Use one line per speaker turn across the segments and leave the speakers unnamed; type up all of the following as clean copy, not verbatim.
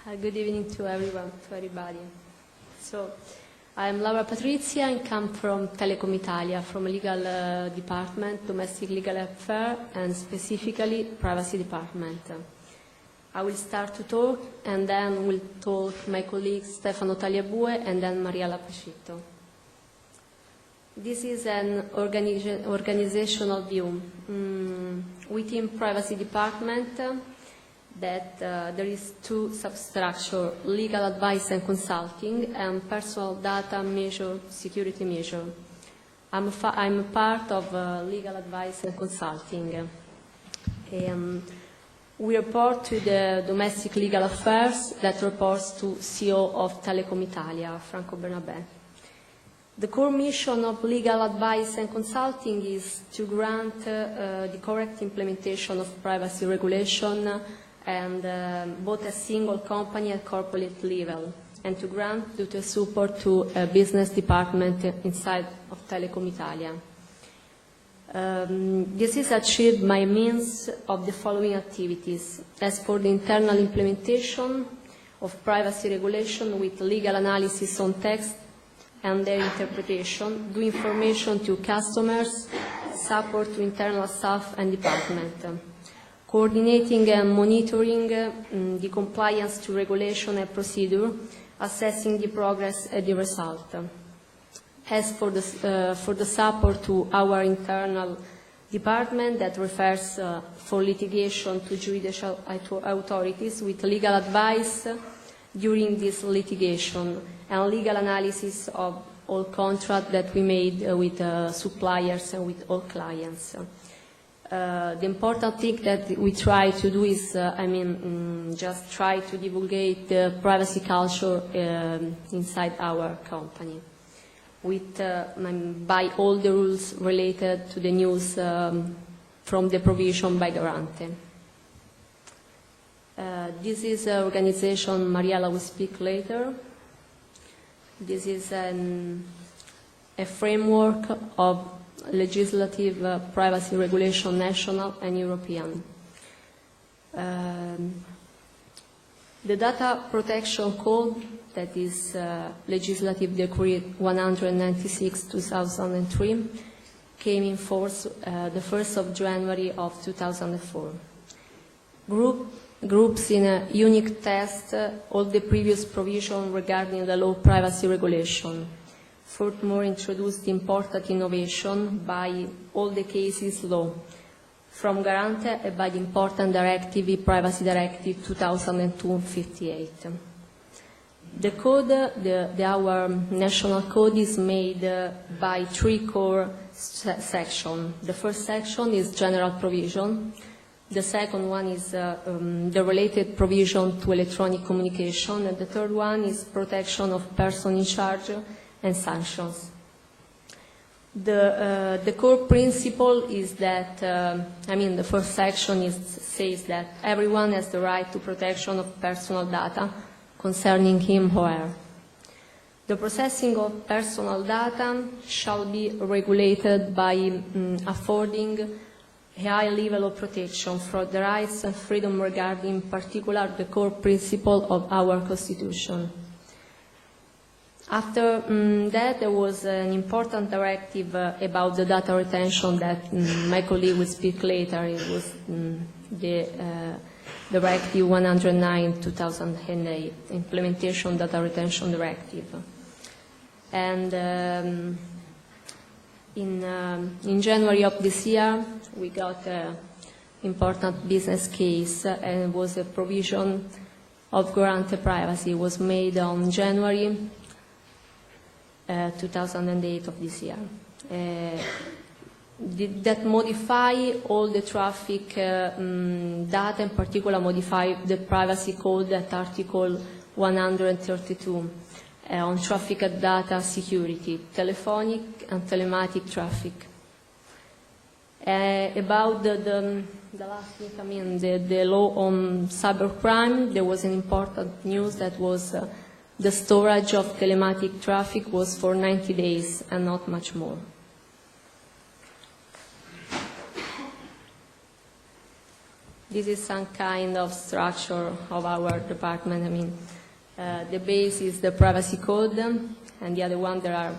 Good evening to everyone, to everybody. So, I'm Laura Patrizii and come from Telecom Italia, from legal department, domestic legal affairs, and specifically privacy department. I will start to talk, and then will talk my colleagues Stefano Tagliabue and then Mariela Pescitto. This is an organizational view. Within privacy department, that there is two substructure, legal advice and consulting, and personal data measure, security measure. I'm a part of legal advice and consulting. We report to the domestic legal affairs that reports to CEO of Telecom Italia, Franco Bernabé. The core mission of legal advice and consulting is to grant the correct implementation of privacy regulation and both a single company and corporate level, and to grant due to support to a business department inside of Telecom Italia. This is achieved by means of the following activities. As for the internal implementation of privacy regulation with legal analysis on text and their interpretation, do information to customers, support to internal staff and department. Coordinating and monitoring the compliance to regulation and procedure, assessing the progress and the result. As for the support to our internal department that refers for litigation to judicial authorities with legal advice during this litigation and legal analysis of all contracts that we made with suppliers and with all clients. The important thing that we try to do is, just try to divulgate the privacy culture inside our company, with by all the rules related to the news from the provision by Garante. This is an organization Mariela will speak later. This is a framework of legislative privacy regulation, national and European. The Data Protection Code, that is Legislative Decree 196/2003, came in force the 1st of January of 2004. Groups in a unique test all the previous provision regarding the law privacy regulation. Furthermore, introduced important innovation by all the cases law, from Garante and by the important directive, ePrivacy Directive 2002/58. The code, our national code, is made by three core sections. The first section is general provision. The second one is the related provision to electronic communication, and the third one is protection of person in charge and sanctions. The core principle is that, the first section says that everyone has the right to protection of personal data concerning him or her. The processing of personal data shall be regulated by affording a high level of protection for the rights and freedom regarding, in particular, the core principle of our Constitution. After that, there was an important directive about the data retention that my colleague will speak later. It was the Directive 109/2008, Implementation Data Retention Directive. And in January of this year, we got an important business case, and it was a provision of Garante privacy. It was made on January 2008 of this year. That modify all the traffic data, in particular modify the privacy code at Article 132 on traffic data security, telephonic and telematic traffic. About the last thing, the law on cybercrime, there was an important news that was the storage of telematic traffic was for 90 days and not much more. this is some kind of structure of our department. I mean, the base is the privacy code, and the other one there are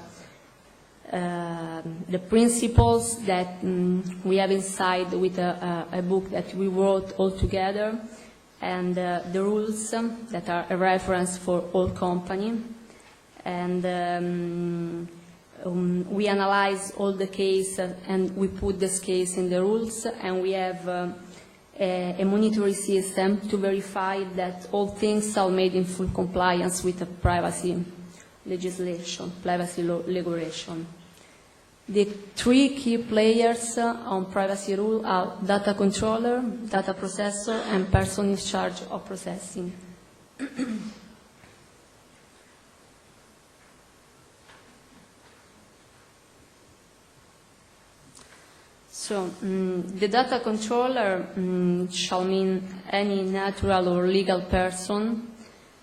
the principles that we have inside with a book that we wrote all together, and the rules that are a reference for all company. And we analyze all the case and we put this case in the rules, and we have a monitoring system to verify that all things are made in full compliance with the privacy legislation, privacy regulation. The three key players on privacy rule are data controller, data processor, and person in charge of processing. So, the data controller shall mean any natural or legal person,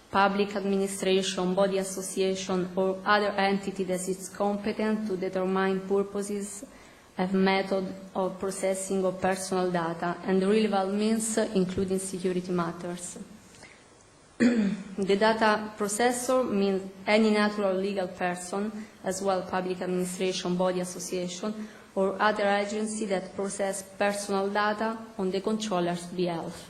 public administration, body association, or other entity that is competent to determine purposes and method of processing of personal data and relevant means, including security matters. The data processor means any natural legal person, as well public administration, body association, or other agency that process personal data on the controller's behalf.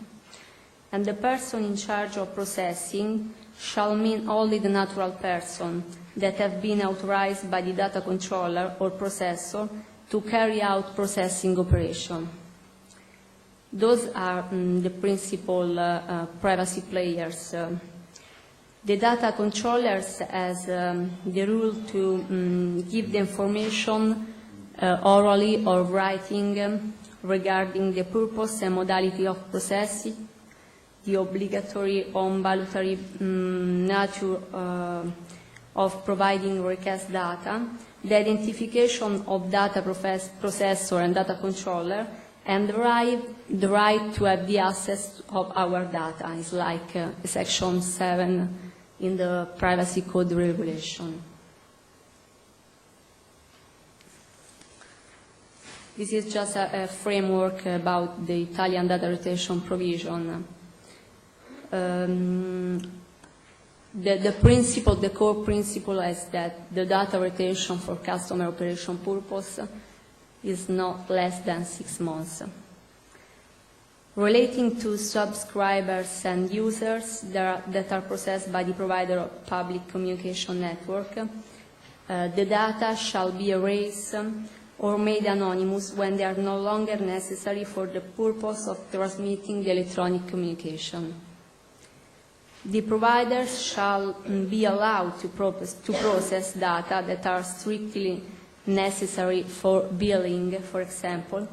And the person in charge of processing shall mean only the natural person that have been authorized by the data controller or processor to carry out processing operation. Those are the principal privacy players. The data controllers has the rule to give the information orally or writing regarding the purpose and modality of processing, the obligatory or voluntary nature of providing request data, the identification of data processor and data controller, and the right to have the access of our data. It's like Section 7 in the Privacy Code regulation. This is just a framework about the Italian data retention provision. The principle, the core principle is that the data retention for customer operation purpose is not less than 6 months. Relating to subscribers and users that are processed by the provider of public communication network, the data shall be erased or made anonymous when they are no longer necessary for the purpose of transmitting the electronic communication. The providers shall be allowed to process data that are strictly necessary for billing, for example,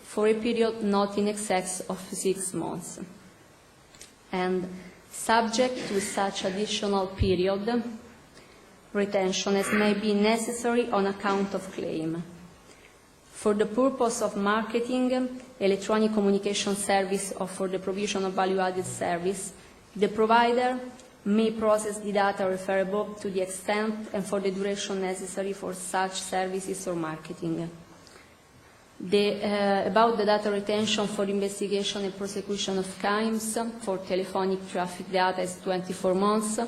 for a period not in excess of 6 months. And subject to such additional period, retention as may be necessary on account of claim. For the purpose of marketing, electronic communication service, or for the provision of value-added service, the provider may process the data referred above to the extent and for the duration necessary for such services or marketing. About the data retention for investigation and prosecution of crimes, for telephonic traffic data is 24 months,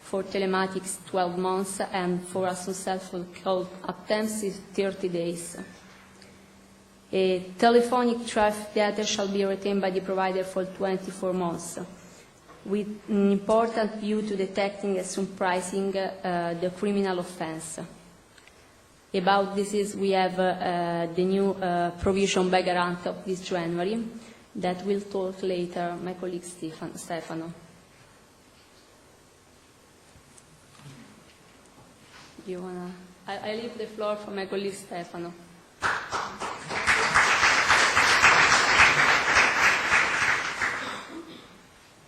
for telematics 12 months, and for unsuccessful call attempts is 30 days. Telephonic traffic data shall be retained by the provider for 24 months, with an important view to detecting and surprising the criminal offense. About this we have the new provision by Garant of this January that will talk later my colleague Stefano. You wanna? I leave the floor for my colleague Stefano.